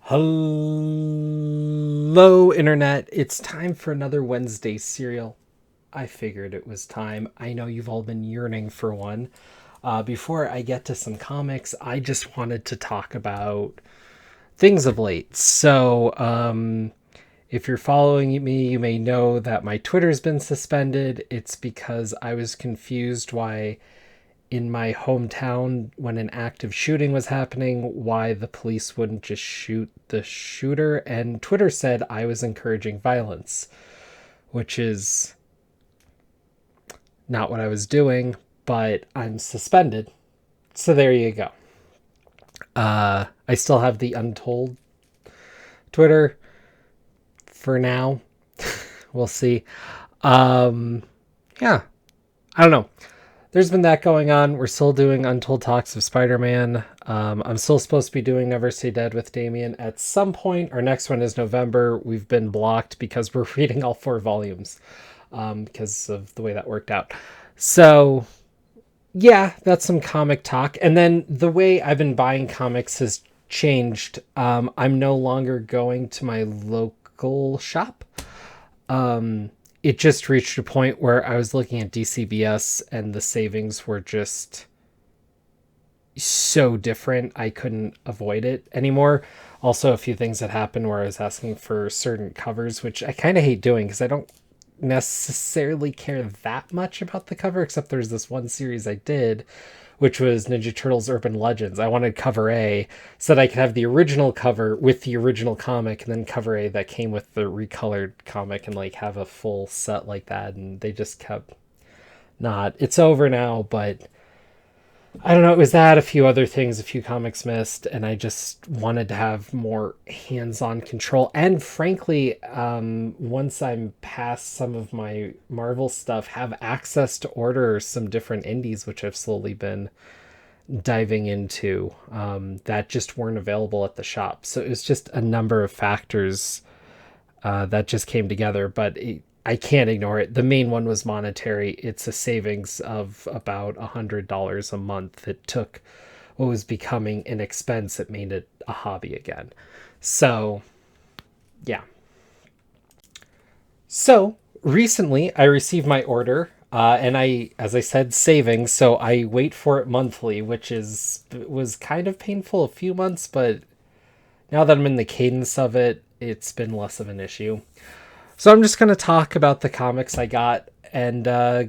Hello, Internet. It's time for another Wednesday serial. I figured it was time. I know you've all been yearning for one. Before I get to some comics, I just wanted to talk about things of late. If you're following me, you may know that my Twitter's been suspended. It's because I was confused why in my hometown when an active shooting was happening, why the police wouldn't just shoot the shooter. And Twitter said I was encouraging violence, which is not what I was doing, but I'm suspended. So there you go. I still have the Untold Twitter for now. We'll see. Yeah, I don't know. There's been that going on. We're still doing Untold Talks of Spider-Man. I'm still supposed to be doing Never Say Dead with Damien at some point. Our next one is November. We've been blocked because we're reading all 4 volumes because of the way that worked out. So, yeah, that's some comic talk. And then the way I've been buying comics has changed. I'm no longer going to my local shop. It just reached a point where I was looking at DCBS and the savings were just so different. I couldn't avoid it anymore. Also, a few things that happened where I was asking for certain covers, which I kind of hate doing because I don't necessarily care that much about the cover, except there's this one series I did, which was Ninja Turtles Urban Legends. I wanted cover A so that I could have the original cover with the original comic, and then cover A that came with the recolored comic, and like have a full set like that. And they just kept not. It's over now, but I don't know. It was that, a few other things, a few comics missed, and I just wanted to have more hands-on control. And frankly, once I'm past some of my Marvel stuff, have access to order some different indies, which I've slowly been diving into, that just weren't available at the shop. So it was just a number of factors that just came together, but I can't ignore it. The main one was monetary. It's a savings of about $100 a month. It took what was becoming an expense, it made it a hobby again. So, yeah. So, recently I received my order, and as I said, savings. So I wait for it monthly, which was kind of painful a few months, but now that I'm in the cadence of it, it's been less of an issue. So I'm just going to talk about the comics I got and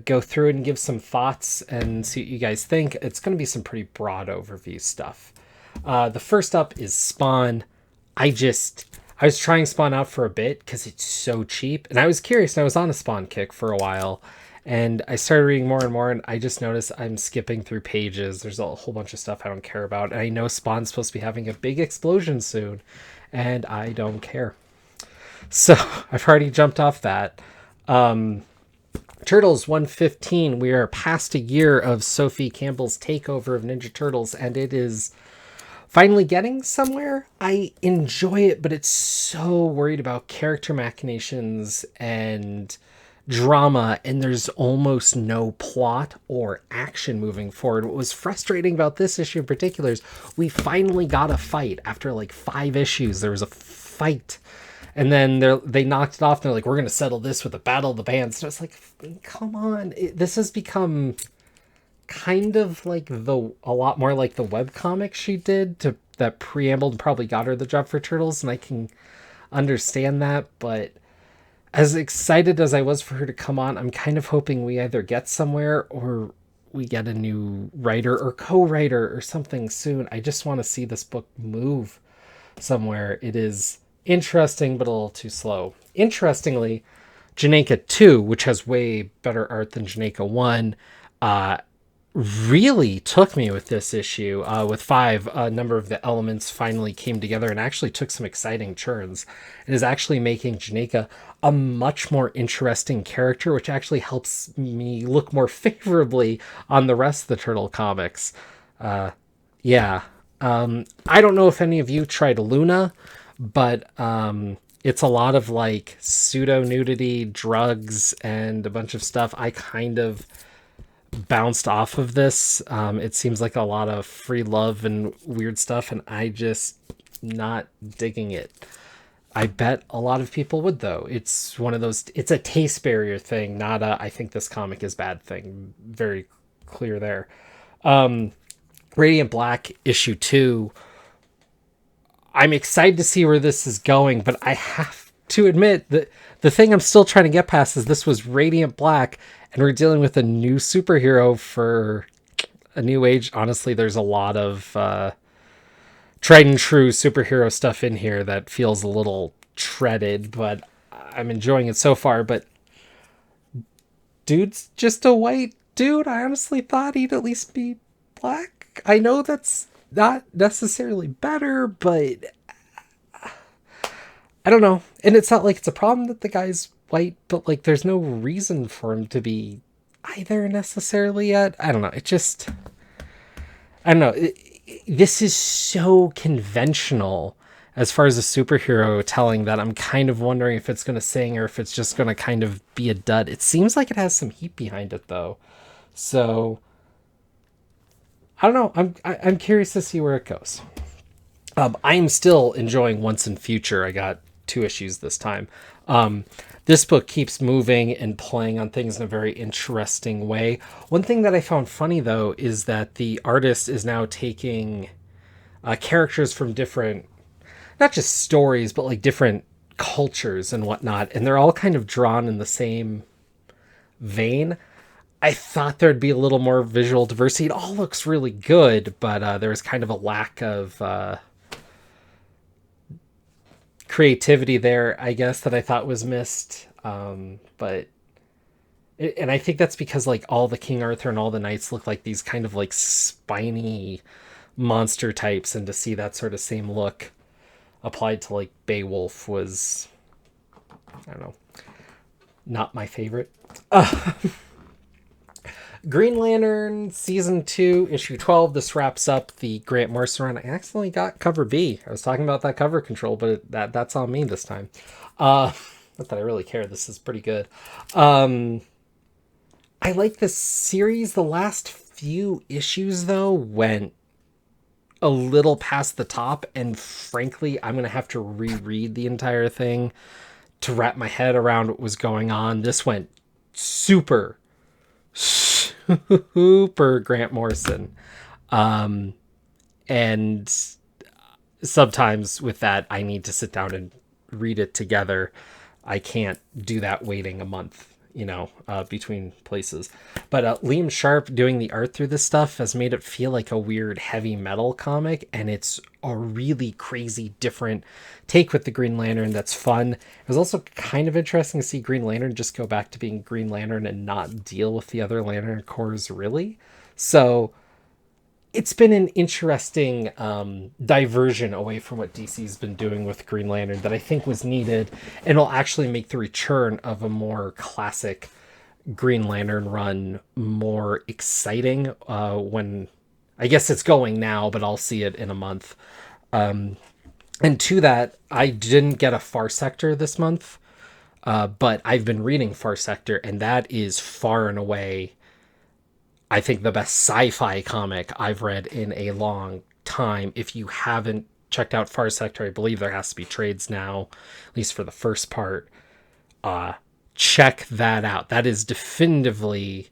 go through it and give some thoughts and see what you guys think. It's going to be some pretty broad overview stuff. The first up is Spawn. I was trying Spawn out for a bit because it's so cheap, and I was curious, and I was on a Spawn kick for a while, and I started reading more and more, and I just noticed I'm skipping through pages. There's a whole bunch of stuff I don't care about, and I know Spawn's supposed to be having a big explosion soon, and I don't care. So I've already jumped off that. Turtles 115. We are past a year of Sophie Campbell's takeover of Ninja Turtles, and it is finally getting somewhere. I enjoy it, but it's so worried about character machinations and drama, and there's almost no plot or action moving forward. What was frustrating about this issue in particular is we finally got a fight after like 5 issues. There was a fight, and then they knocked it off. And they're like, we're going to settle this with a battle of the bands. So it's like, come on. This has become kind of like a lot more like the webcomic she did to that preambled and probably got her the job for Turtles. And I can understand that. But as excited as I was for her to come on, I'm kind of hoping we either get somewhere or we get a new writer or co-writer or something soon. I just want to see this book move somewhere. It is interesting, but a little too slow. Interestingly, Janeka 2, which has way better art than Janeka 1, really took me with this issue. With 5, a number of the elements finally came together and actually took some exciting turns. It is actually making Janeka a much more interesting character, which actually helps me look more favorably on the rest of the Turtle comics. Yeah. I don't know if any of you tried Luna, but it's a lot of like pseudo nudity, drugs, and a bunch of stuff. I kind of bounced off of this. It seems like a lot of free love and weird stuff, and I just not digging it. I bet a lot of people would, though. It's one of those, it's a taste barrier thing, not a I think this comic is bad thing. Very clear there. Radiant Black issue 2. I'm excited to see where this is going, but I have to admit that the thing I'm still trying to get past is this was Radiant Black, and we're dealing with a new superhero for a new age. Honestly, there's a lot of tried and true superhero stuff in here that feels a little treaded, but I'm enjoying it so far. But dude's just a white dude. I honestly thought he'd at least be black. I know that's not necessarily better, but I don't know. And it's not like it's a problem that the guy's white, but like there's no reason for him to be either necessarily yet. I don't know. It just, I don't know. This is so conventional as far as a superhero telling that I'm kind of wondering if it's going to sing or if it's just going to kind of be a dud. It seems like it has some heat behind it though. So I don't know. I'm curious to see where it goes. I am still enjoying Once and Future. I got 2 issues this time. This book keeps moving and playing on things in a very interesting way. One thing that I found funny, though, is that the artist is now taking characters from different, not just stories, but like different cultures and whatnot, and they're all kind of drawn in the same vein. I thought there'd be a little more visual diversity. It all looks really good, but there was kind of a lack of creativity there, I guess, that I thought was missed. And I think that's because like all the King Arthur and all the knights look like these kind of like spiny monster types, and to see that sort of same look applied to like Beowulf was, I don't know, not my favorite. Green Lantern Season 2, Issue 12. This wraps up the Grant Morrison run. I accidentally got cover B. I was talking about that cover control, but that's on me this time. Not that I really care. This is pretty good. I like this series. The last few issues, though, went a little past the top, and frankly, I'm going to have to reread the entire thing to wrap my head around what was going on. This went super Grant Morrison. And sometimes with that, I need to sit down and read it together. I can't do that waiting a month, between places. But Liam Sharp doing the art through this stuff has made it feel like a weird heavy metal comic, and it's a really crazy different take with the Green Lantern that's fun. It was also kind of interesting to see Green Lantern just go back to being Green Lantern and not deal with the other Lantern Corps, really. So it's been an interesting diversion away from what DC's been doing with Green Lantern that I think was needed, and will actually make the return of a more classic Green Lantern run more exciting when, I guess it's going now, but I'll see it in a month. And to that, I didn't get a Far Sector this month, but I've been reading Far Sector, and that is far and away, I think, the best sci-fi comic I've read in a long time. If you haven't checked out Far Sector, I believe there has to be trades now, at least for the first part. Check that out. That is definitively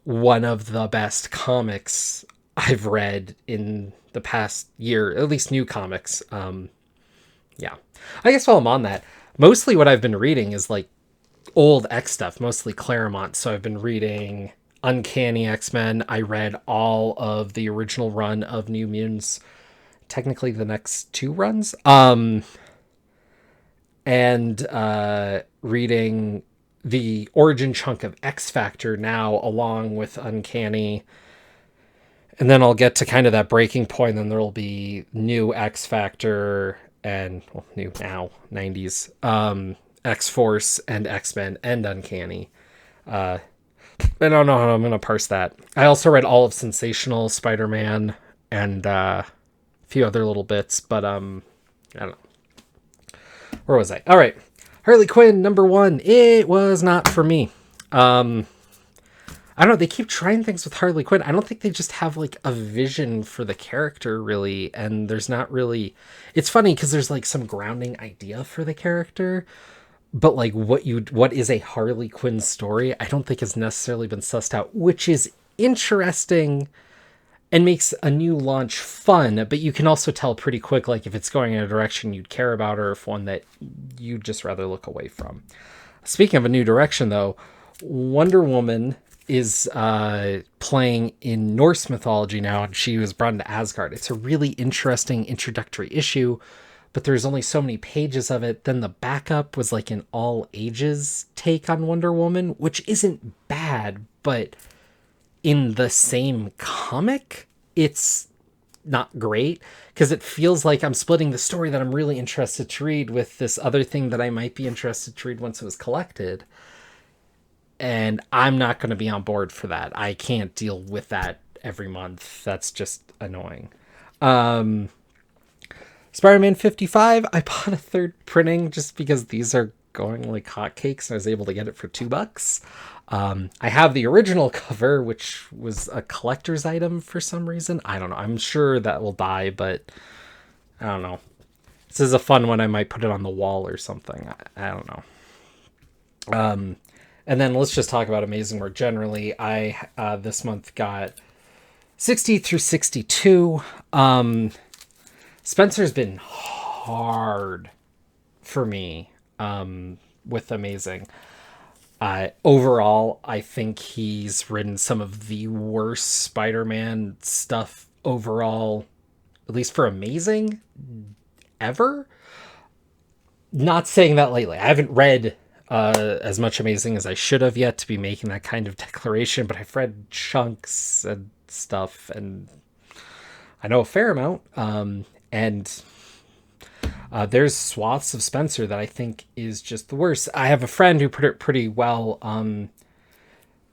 one of the best comics I've read in the past year, at least new comics. Yeah. I guess while I'm on that, mostly what I've been reading is like old X stuff, mostly Claremont. So I've been reading Uncanny X-Men. I read all of the original run of New Mutants, technically the next 2 runs. And reading the origin chunk of X Factor now, along with Uncanny. And then I'll get to kind of that breaking point, and then there'll be new X Factor and, well, new now, 90s, X-Force and X-Men and Uncanny. I don't know how I'm going to parse that. I also read all of Sensational Spider-Man and a few other little bits, but I don't know. Where was I? All right. Harley Quinn, number 1. It was not for me. I don't know, they keep trying things with Harley Quinn. I don't think they just have like a vision for the character really, and there's not really, it's funny because there's like some grounding idea for the character, but like what is a Harley Quinn story, I don't think has necessarily been sussed out, which is interesting and makes a new launch fun, but you can also tell pretty quick like if it's going in a direction you'd care about or if one that you'd just rather look away from. Speaking of a new direction though, Wonder Woman is playing in Norse mythology now, and she was brought into Asgard. It's a really interesting introductory issue, but there's only so many pages of it. Then the backup was like an all ages take on Wonder Woman, which isn't bad, but in the same comic, it's not great because it feels like I'm splitting the story that I'm really interested to read with this other thing that I might be interested to read once it was collected. And I'm not going to be on board for that. I can't deal with that every month. That's just annoying. Spider-Man 55, I bought a third printing just because these are going like hotcakes and I was able to get it for $2. I have the original cover, which was a collector's item for some reason. I don't know. I'm sure that will die, but I don't know. This is a fun one. I might put it on the wall or something. I don't know. And then let's just talk about Amazing more generally. I this month got 60 through 62. Spencer's been hard for me with Amazing. Overall, I think he's written some of the worst Spider-Man stuff overall, at least for Amazing, ever. Not saying that lately. I haven't read as much Amazing as I should have yet to be making that kind of declaration, but I've read chunks and stuff, and I know a fair amount. And there's swaths of Spencer that I think is just the worst. I have a friend who put it pretty well.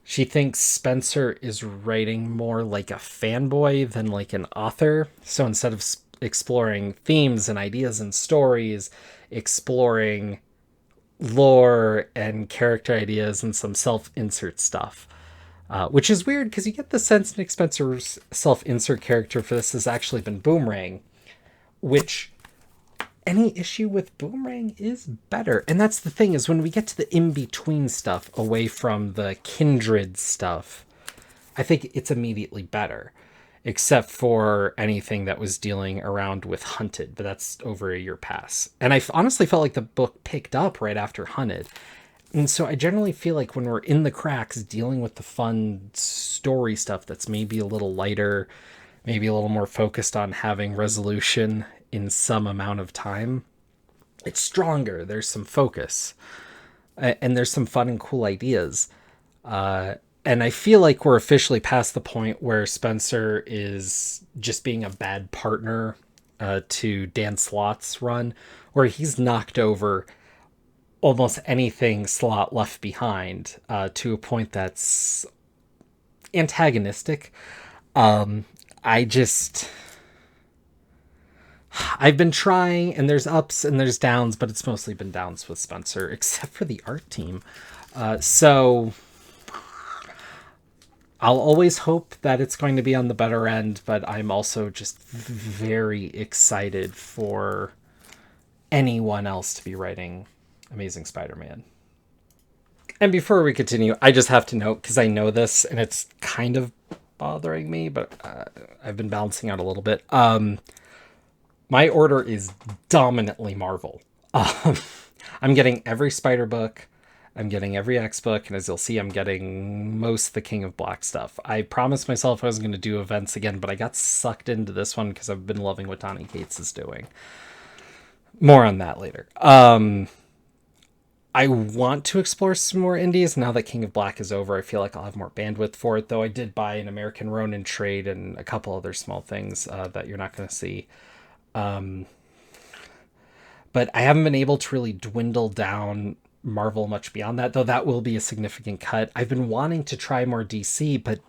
She thinks Spencer is writing more like a fanboy than like an author. So instead of exploring themes and ideas and stories, exploring lore and character ideas and some self-insert stuff. Which is weird because you get the sense Nick Spencer's self-insert character for this has actually been Boomerang, which any issue with Boomerang is better. And that's the thing, is when we get to the in-between stuff away from the Kindred stuff, I think it's immediately better. Except for anything that was dealing around with Hunted, but that's over a year past. And I honestly felt like the book picked up right after Hunted. And so I generally feel like when we're in the cracks dealing with the fun story stuff that's maybe a little lighter, maybe a little more focused on having resolution in some amount of time, it's stronger. There's some focus. And there's some fun and cool ideas. And I feel like we're officially past the point where Spencer is just being a bad partner to Dan Slott's run, where he's knocked over almost anything Slott left behind to a point that's antagonistic. I've been trying, and there's ups and there's downs, but it's mostly been downs with Spencer, except for the art team. So I'll always hope that it's going to be on the better end, but I'm also just very excited for anyone else to be writing Amazing Spider-Man. And before we continue, I just have to note, because I know this and it's kind of bothering me, but I've been balancing out a little bit. My order is dominantly Marvel. I'm getting every Spider book. I'm getting every X book, and as you'll see, I'm getting most of the King of Black stuff. I promised myself I wasn't going to do events again, but I got sucked into this one because I've been loving what Donny Cates is doing. More on that later. I want to explore some more indies now that King of Black is over. I feel like I'll have more bandwidth for it, though I did buy an American Ronin trade and a couple other small things that you're not going to see. But I haven't been able to really dwindle down Marvel much beyond that, though that will be a significant cut. I've been wanting to try more DC, but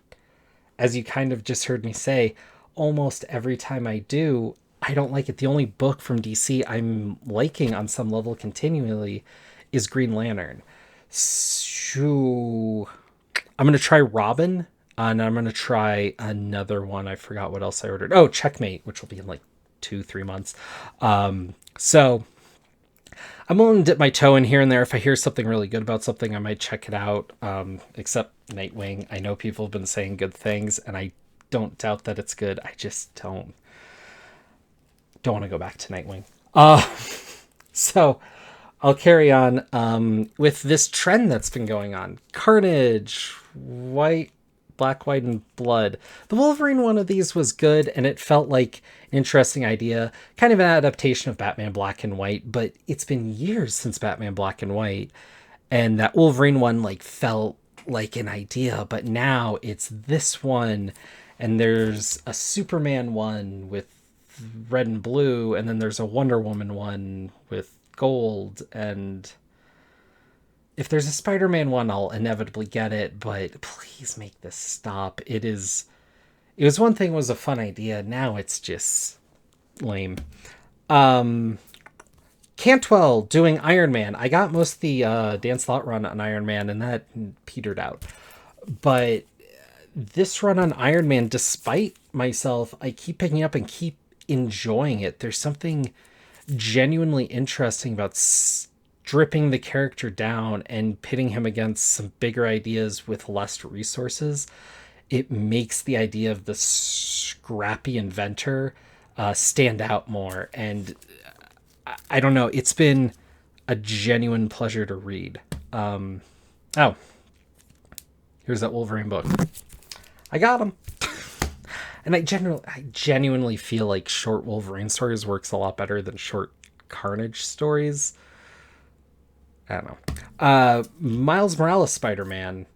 as you kind of just heard me say, almost every time I do, I don't like it. The only book from DC I'm liking on some level continually is Green Lantern. So I'm gonna try Robin, and I'm gonna try another one. I forgot what else I ordered. Oh, Checkmate, which will be in like 2-3 months. So I'm willing to dip my toe in here and there. If I hear something really good about something, I might check it out. Except Nightwing, I know people have been saying good things, and I don't doubt that it's good. I just don't want to go back to Nightwing. So I'll carry on with this trend that's been going on. Carnage, white, black, white, and blood. The Wolverine one of these was good, and it felt like an interesting idea. Kind of an adaptation of Batman Black and White, but it's been years since Batman Black and White. And that Wolverine one like felt like an idea, but now it's this one, and there's a Superman one with red and blue, and then there's a Wonder Woman one with gold, and if there's a Spider-Man one, I'll inevitably get it, but please make this stop. It was one thing, was a fun idea. Now it's just lame. Cantwell doing Iron Man. I got most of the Dan Slott run on Iron Man, and that petered out. But this run on Iron Man, despite myself, I keep picking up and keep enjoying it. There's something genuinely interesting about stripping the character down and pitting him against some bigger ideas with less resources. It makes the idea of the scrappy inventor stand out more. And I don't know, it's been a genuine pleasure to read. Oh, here's that Wolverine book. I got him. And I genuinely feel like short Wolverine stories works a lot better than short Carnage stories. I don't know. Miles Morales Spider-Man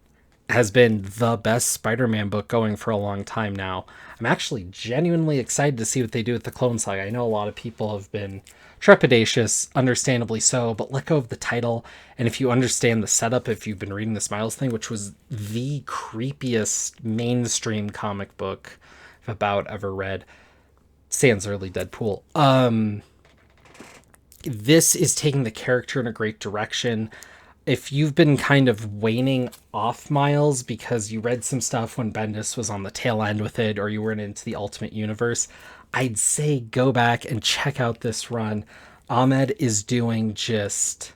has been the best Spider-Man book going for a long time now. I'm actually genuinely excited to see what they do with the Clone Saga. I know a lot of people have been trepidatious, understandably so, but let go of the title. And if you understand the setup, if you've been reading this Miles thing, which was the creepiest mainstream comic book I've about ever read, sans early Deadpool. This is taking the character in a great direction. If you've been kind of waning off Miles because you read some stuff when Bendis was on the tail end with it, or you weren't into the Ultimate Universe, I'd say go back and check out this run. Ahmed is doing just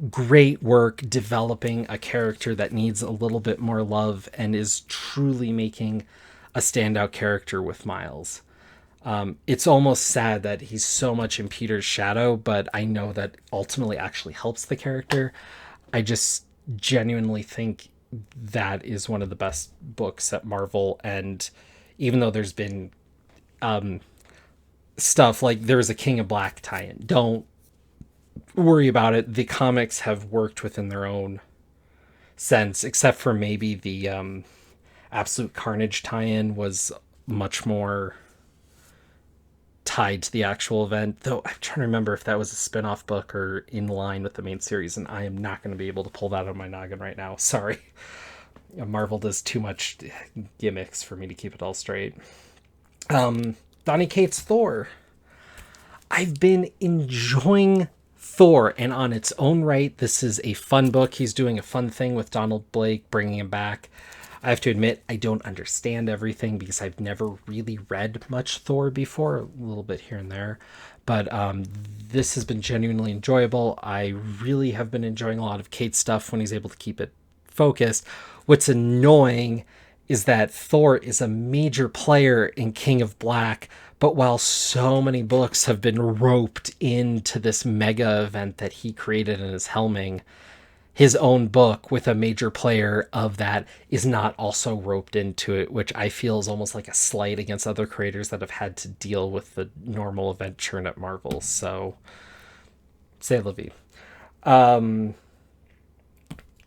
great work developing a character that needs a little bit more love and is truly making a standout character with Miles. It's almost sad that he's so much in Peter's shadow, but I know that ultimately actually helps the character. I just genuinely think that is one of the best books at Marvel. And even though there's been stuff like there was a King of Black tie-in, don't worry about it. The comics have worked within their own sense, except for maybe the Absolute Carnage tie-in was much more tied to the actual event, though I'm trying to remember if that was a spin-off book or in line with the main series, and I am not going to be able to pull that out of my noggin right now. Sorry. Marvel does too much gimmicks for me to keep it all straight. Donny Cates' Thor. I've been enjoying Thor, and on its own right, this is a fun book. He's doing a fun thing with Donald Blake, bringing him back. I have to admit, I don't understand everything because I've never really read much Thor before, a little bit here and there. But this has been genuinely enjoyable. I really have been enjoying a lot of Kate's stuff when he's able to keep it focused. What's annoying is that Thor is a major player in King of Black, but while so many books have been roped into this mega event that he created and is helming, his own book with a major player of that is not also roped into it, which I feel is almost like a slight against other creators that have had to deal with the normal event churn at Marvel. So, c'est la vie.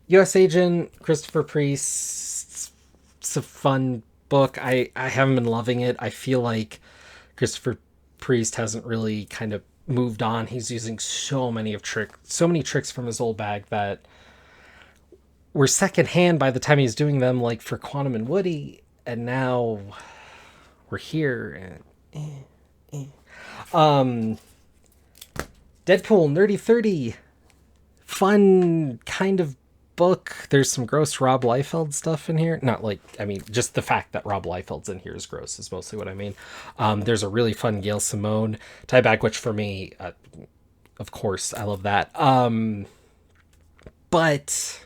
U.S. Agent, Christopher Priest, it's a fun book. I haven't been loving it. I feel like Christopher Priest hasn't really kind of moved on. He's using so many tricks from his old bag that were secondhand by the time he's doing them, like for Quantum and Woody, and now we're here. Deadpool Nerdy 30, fun kind of book, there's some gross Rob Liefeld stuff in here. Not like, I mean, just the fact that Rob Liefeld's in here is gross is mostly what I mean. There's a really fun Gail Simone tieback, which for me, of course, I love that. But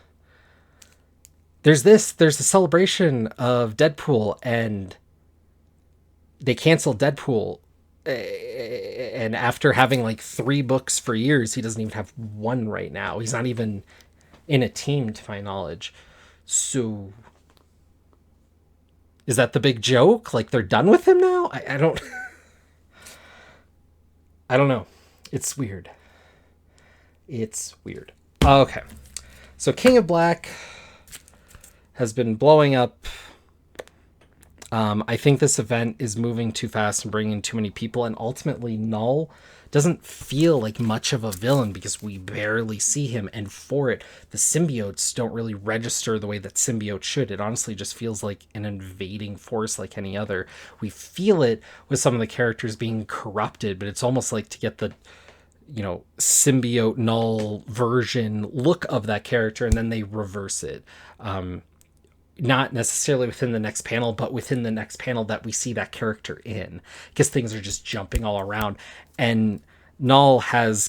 there's a celebration of Deadpool, and they canceled Deadpool. And after having like 3 books for years, he doesn't even have one right now. He's not even in a team, to my knowledge. So is that the big joke? Like they're done with him now? I don't I don't know. It's weird. It's weird. Okay. So King of Black has been blowing up. I think this event is moving too fast and bringing too many people, and ultimately Null doesn't feel like much of a villain because we barely see him, and for it, the symbiotes don't really register the way that symbiotes should. It honestly just feels like an invading force like any other. We feel it with some of the characters being corrupted, but it's almost like to get the symbiote Null version look of that character, and then they reverse it. Not necessarily within the next panel, but within the next panel that we see that character in, because things are just jumping all around. And Null has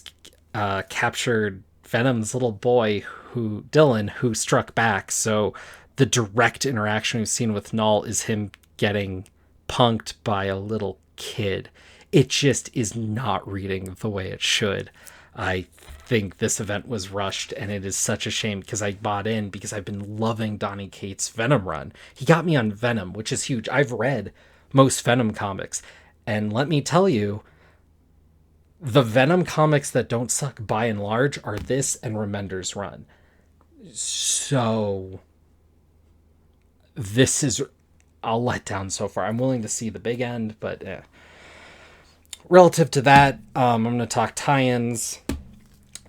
captured Venom's little boy, Dylan, who struck back. So the direct interaction we've seen with Null is him getting punked by a little kid. It just is not reading the way it should. I think this event was rushed, and it is such a shame because I bought in because I've been loving Donny Cates' Venom run. He got me on Venom, which is huge. I've read most Venom comics, and let me tell you, the Venom comics that don't suck by and large are this and Remender's run. So this is a letdown so far. I'm willing to see the big end, but relative to that, I'm going to talk tie-ins.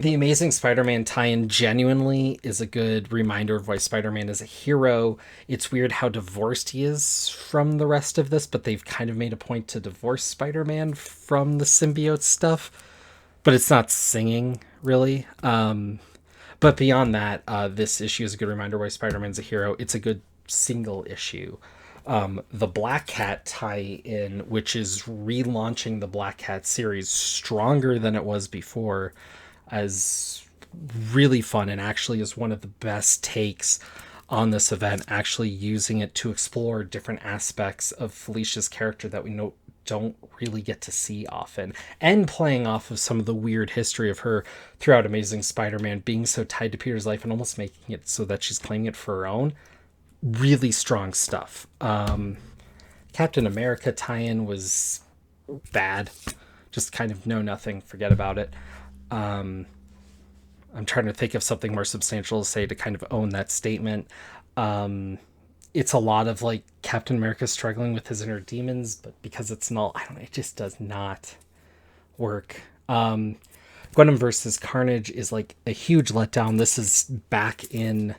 The Amazing Spider-Man tie-in genuinely is a good reminder of why Spider-Man is a hero. It's weird how divorced he is from the rest of this, but they've kind of made a point to divorce Spider-Man from the symbiote stuff. But it's not singing, really. But beyond that, this issue is a good reminder why Spider-Man's a hero. It's a good single issue. The Black Cat tie-in, which is relaunching the Black Cat series stronger than it was before, as really fun, and actually is one of the best takes on this event, actually using it to explore different aspects of Felicia's character that we don't really get to see often, and playing off of some of the weird history of her throughout Amazing Spider-Man being so tied to Peter's life and almost making it so that she's claiming it for her own. Really strong stuff. Captain America tie-in was bad. Just kind of know nothing, forget about it. I'm trying to think of something more substantial to say to kind of own that statement. It's a lot of like Captain America struggling with his inner demons, but because it's Null, I don't know, it just does not work. Gundam versus Carnage is like a huge letdown. This is back in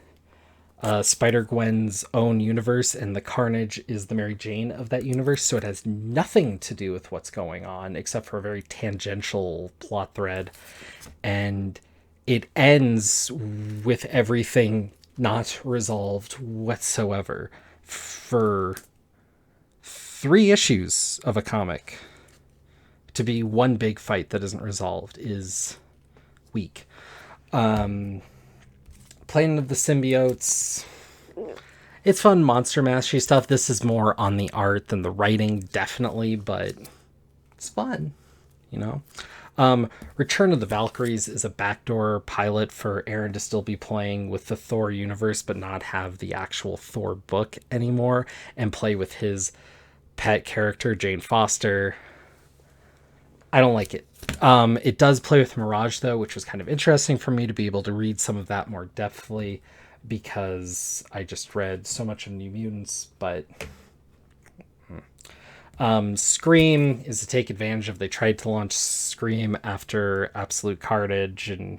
Spider-Gwen's own universe, and the Carnage is the Mary Jane of that universe, so it has nothing to do with what's going on except for a very tangential plot thread, and it ends with everything not resolved whatsoever for 3 issues of a comic. To be one big fight that isn't resolved is weak. Planet of the Symbiotes, it's fun Monster Mastery stuff. This is more on the art than the writing, definitely, but it's fun, Return of the Valkyries is a backdoor pilot for Aaron to still be playing with the Thor universe, but not have the actual Thor book anymore, and play with his pet character, Jane Foster. I don't like it. It does play with Mirage, though, which was kind of interesting for me to be able to read some of that more depthly, because I just read so much of New Mutants, but Scream is to take advantage of. They tried to launch Scream after Absolute Carnage, and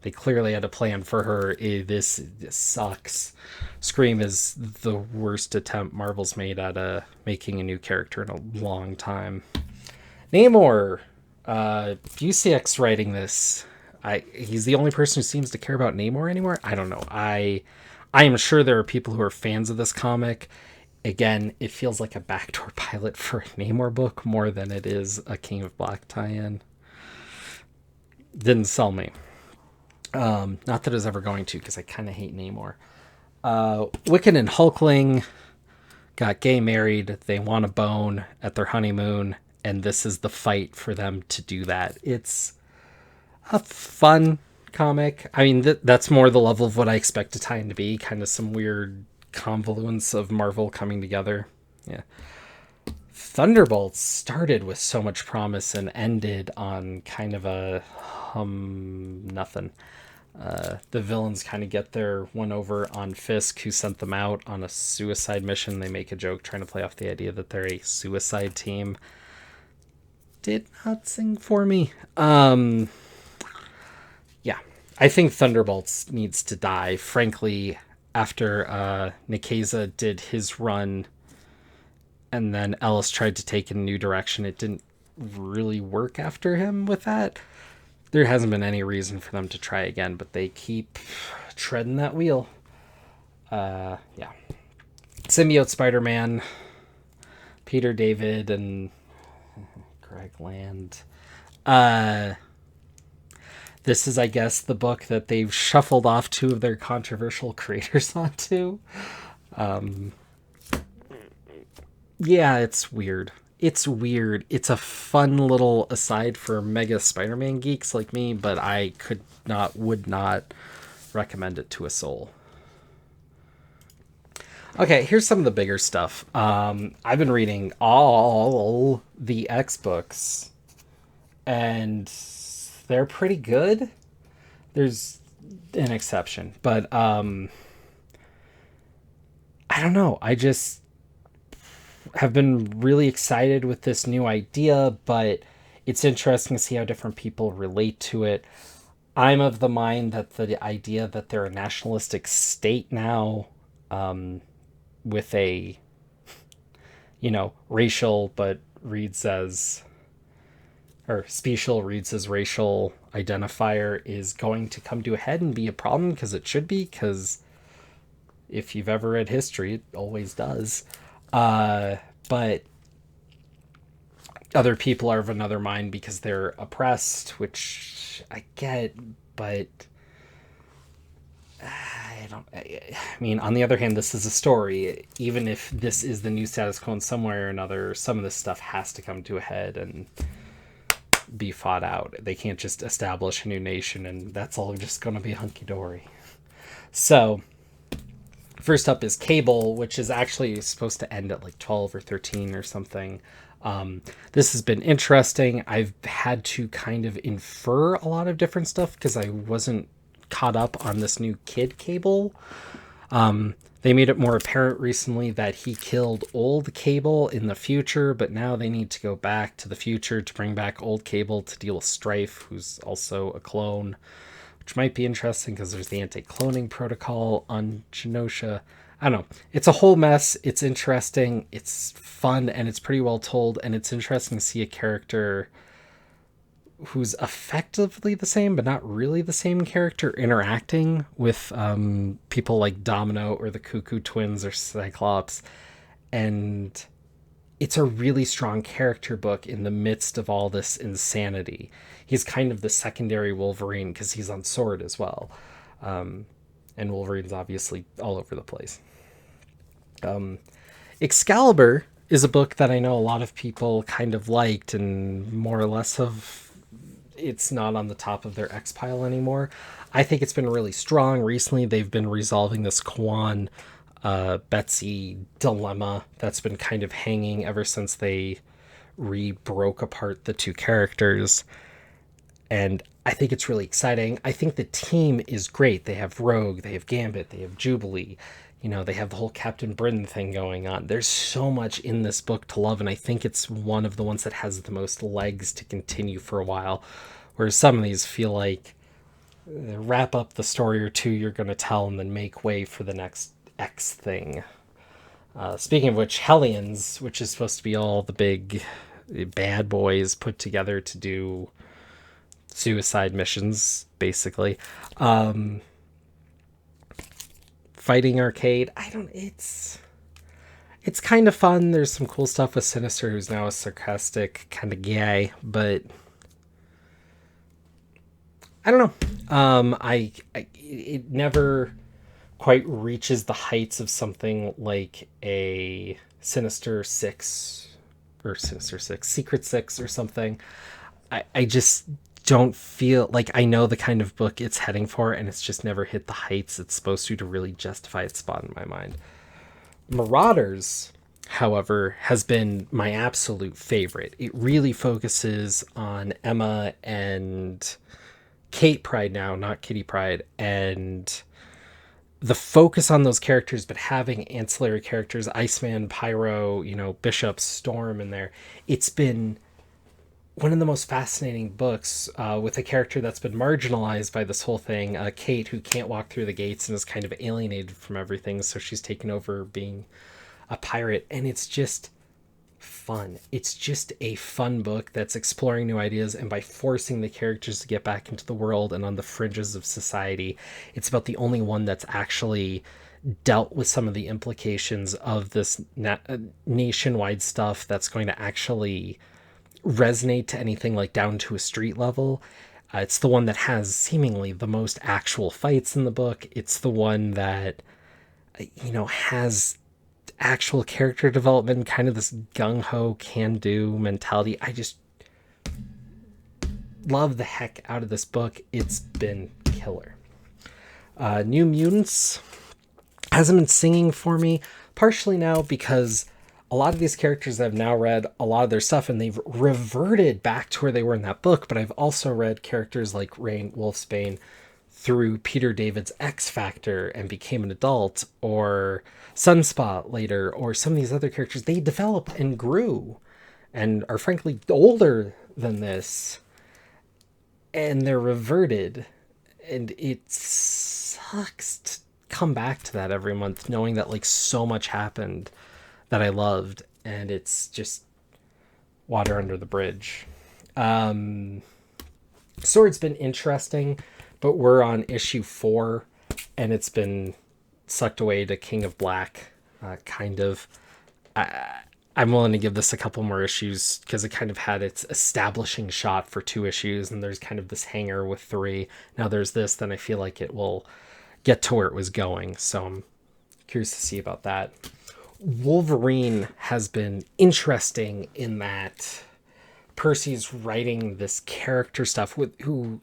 they clearly had a plan for her. This sucks. Scream is the worst attempt Marvel's made at making a new character in a long time. Namor, UCX writing this. He's the only person who seems to care about Namor anymore. I don't know. I am sure there are people who are fans of this comic. Again, it feels like a backdoor pilot for a Namor book more than it is a King of Black tie-in. Didn't sell me. Not that it was ever going to, because I kind of hate Namor. Wiccan and Hulkling got gay married. They want a bone at their honeymoon, and this is the fight for them to do that. It's a fun comic. I mean, that's more the level of what I expect a tie-in to be. Kind of some weird convolence of Marvel coming together. Yeah. Thunderbolts started with so much promise and ended on kind of a nothing. The villains kind of get their one over on Fisk, who sent them out on a suicide mission. They make a joke trying to play off the idea that they're a suicide team. Did not sing for me. Yeah, I think Thunderbolts needs to die. Frankly, after Nikeza did his run and then Ellis tried to take a new direction, it didn't really work after him with that. There hasn't been any reason for them to try again, but they keep treading that wheel. Yeah. Symbiote Spider-Man, Peter David, and Greg Land. This is, I guess, the book that they've shuffled off two of their controversial creators onto. Yeah, it's weird. It's weird. It's a fun little aside for mega Spider-Man geeks like me, but I would not recommend it to a soul. Okay, here's some of the bigger stuff. I've been reading all the X books, and they're pretty good. There's an exception, but I don't know. I just have been really excited with this new idea, but it's interesting to see how different people relate to it. I'm of the mind that the idea that they're a nationalistic state now, with a, racial, but reads as, or special reads as racial identifier, is going to come to a head and be a problem, because it should be, because if you've ever read history, it always does. But other people are of another mind because they're oppressed, which I get, but I mean, on the other hand, this is a story. Even if this is the new status quo in some way or another, some of this stuff has to come to a head and be fought out. They can't just establish a new nation and that's all just going to be hunky-dory. So first up is Cable, which is actually supposed to end at like 12 or 13 or something. This has been interesting. I've had to kind of infer a lot of different stuff because I wasn't caught up on this new kid Cable. They made it more apparent recently that he killed old Cable in the future, but now they need to go back to the future to bring back old Cable to deal with Strife, who's also a clone, which might be interesting because there's the anti-cloning protocol on Genosha. I don't know. It's a whole mess. It's interesting. It's fun, and it's pretty well told, and it's interesting to see a character who's effectively the same, but not really the same character, interacting with people like Domino or the Cuckoo Twins or Cyclops. And it's a really strong character book in the midst of all this insanity. He's kind of the secondary Wolverine because he's on Sword as well. And Wolverine's obviously all over the place. Excalibur is a book that I know a lot of people kind of liked and more or less have. It's not on the top of their X pile anymore. I think it's been really strong. Recently, they've been resolving this Quan Betsy dilemma that's been kind of hanging ever since they broke apart the two characters. And I think it's really exciting. I think the team is great. They have Rogue, they have Gambit, they have Jubilee. They have the whole Captain Britain thing going on. There's so much in this book to love, and I think it's one of the ones that has the most legs to continue for a while, whereas some of these feel like wrap up the story or two you're going to tell and then make way for the next X thing. Speaking of which, Hellions, which is supposed to be all the big bad boys put together to do suicide missions, basically. Um, Fighting Arcade, I don't. It's kind of fun. There's some cool stuff with Sinister, who's now a sarcastic kind of guy, but I don't know. I it never quite reaches the heights of something like a Sinister Six or Sinister Six, Secret Six or something. I just don't feel like I know the kind of book it's heading for, and it's just never hit the heights it's supposed to really justify its spot in my mind. Marauders, however, has been my absolute favorite. It really focuses on Emma and Kate Pride now, not Kitty Pride, and the focus on those characters, but having ancillary characters, Iceman, Pyro, Bishop, Storm in there. It's been one of the most fascinating books with a character that's been marginalized by this whole thing. Kate, who can't walk through the gates and is kind of alienated from everything, so she's taken over being a pirate, and it's just fun. It's just a fun book that's exploring new ideas, and by forcing the characters to get back into the world and on the fringes of society, it's about the only one that's actually dealt with some of the implications of this nationwide stuff that's going to actually resonate to anything like down to a street level. It's the one that has seemingly the most actual fights in the book. It's the one that, has actual character development, kind of this gung-ho can-do mentality. I just love the heck out of this book. It's been killer. New Mutants hasn't been singing for me, partially now because a lot of these characters I've now read a lot of their stuff and they've reverted back to where they were in that book, but I've also read characters like Rain Wolfsbane through Peter David's X Factor and became an adult, or Sunspot later, or some of these other characters. They developed and grew and are frankly older than this, and they're reverted, and it sucks to come back to that every month knowing that like so much happened that I loved, and it's just water under the bridge. Sword's been interesting, but we're on issue 4, and it's been sucked away to King of Black, kind of. I'm willing to give this a couple more issues because it kind of had its establishing shot for 2 issues, and there's kind of this hanger with 3. Now there's this, then I feel like it will get to where it was going, so I'm curious to see about that. Wolverine has been interesting in that Percy's writing this character stuff with who,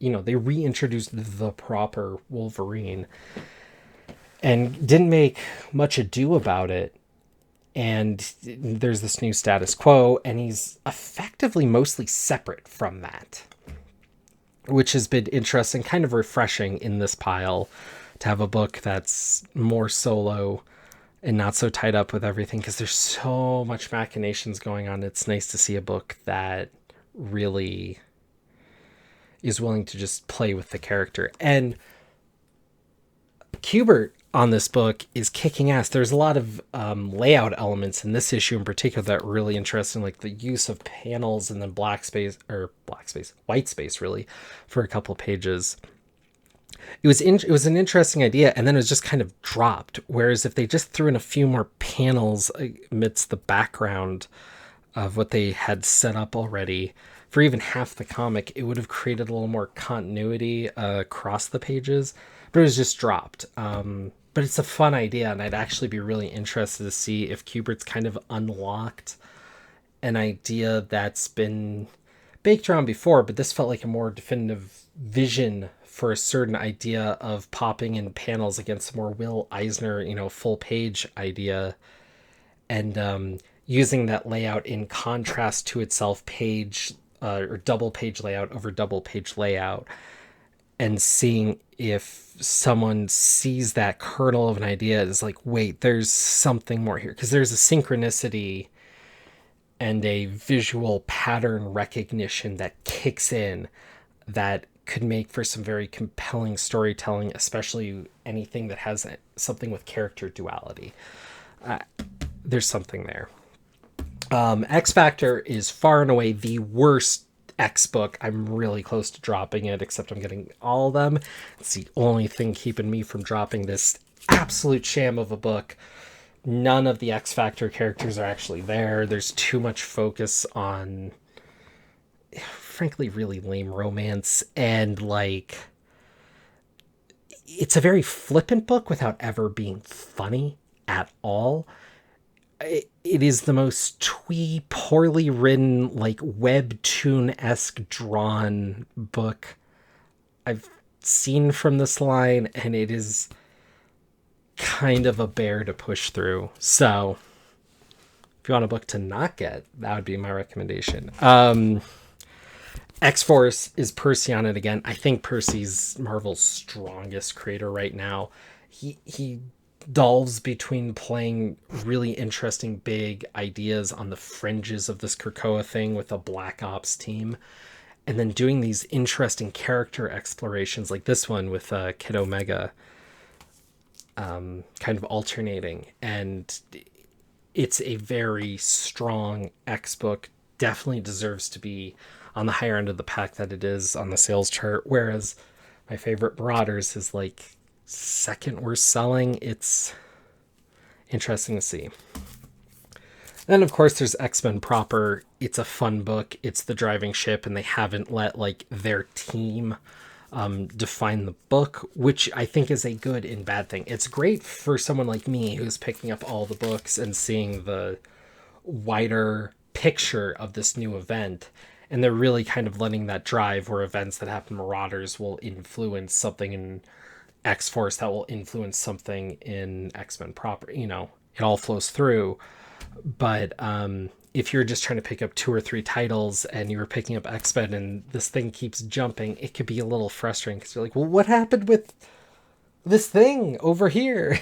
they reintroduced the proper Wolverine and didn't make much ado about it. And there's this new status quo, and he's effectively mostly separate from that, which has been interesting, kind of refreshing in this pile to have a book that's more solo and not so tied up with everything, because there's so much machinations going on. It's nice to see a book that really is willing to just play with the character. And Kubert on this book is kicking ass. There's a lot of layout elements in this issue in particular that are really interesting, like the use of panels and then white space really, for a couple pages. It was an interesting idea, and then it was just kind of dropped. Whereas if they just threw in a few more panels amidst the background of what they had set up already for even half the comic, it would have created a little more continuity across the pages. But it was just dropped. But it's a fun idea, and I'd actually be really interested to see if Kubert's kind of unlocked an idea that's been baked around before, but this felt like a more definitive vision for a certain idea of popping in panels against a more Will Eisner, full page idea, and using that layout in contrast to itself, page or double page layout over double page layout, and seeing if someone sees that kernel of an idea as like, wait, there's something more here, because there's a synchronicity and a visual pattern recognition that kicks in that could make for some very compelling storytelling, especially anything that has something with character duality. There's something there. X Factor is far and away the worst X book. I'm really close to dropping it, except I'm getting all of them. It's the only thing keeping me from dropping this absolute sham of a book. None of the X Factor characters are actually there. There's too much focus on, frankly, really lame romance, and like, it's a very flippant book without ever being funny at all. It is the most twee, poorly written, like webtoon esque drawn book I've seen from this line, and it is kind of a bear to push through. So, if you want a book to not get, that would be my recommendation. X Force is Percy on it again. I think Percy's Marvel's strongest creator right now. He delves between playing really interesting big ideas on the fringes of this Krakoa thing with a Black Ops team, and then doing these interesting character explorations like this one with Kid Omega, kind of alternating. And it's a very strong X book. Definitely deserves to be on the higher end of the pack that it is on the sales chart. Whereas my favorite Marauders is like second worst selling. It's interesting to see. Then of course there's X-Men proper. It's a fun book. It's the driving ship, and they haven't let like their team define the book, which I think is a good and bad thing. It's great for someone like me who's picking up all the books and seeing the wider picture of this new event, and they're really kind of letting that drive where events that happen in Marauders will influence something in X-Force that will influence something in X-Men proper. You know, it all flows through. But if you're just trying to pick up 2 or 3 titles and you were picking up X-Men and this thing keeps jumping, it could be a little frustrating because you're like, well, what happened with this thing over here?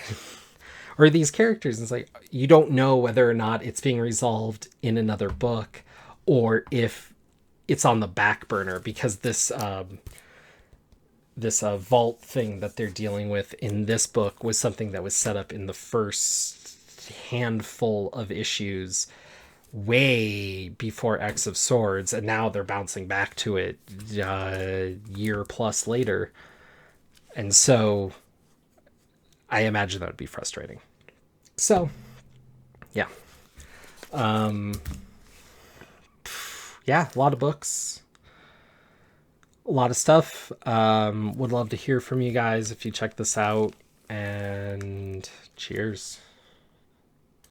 Or these characters? And it's like, you don't know whether or not it's being resolved in another book or if it's on the back burner, because this vault thing that they're dealing with in this book was something that was set up in the first handful of issues way before X of Swords, and now they're bouncing back to it a year plus later. And so I imagine that would be frustrating. So, yeah. Yeah, a lot of books, a lot of stuff. Would love to hear from you guys if you check this out, and cheers.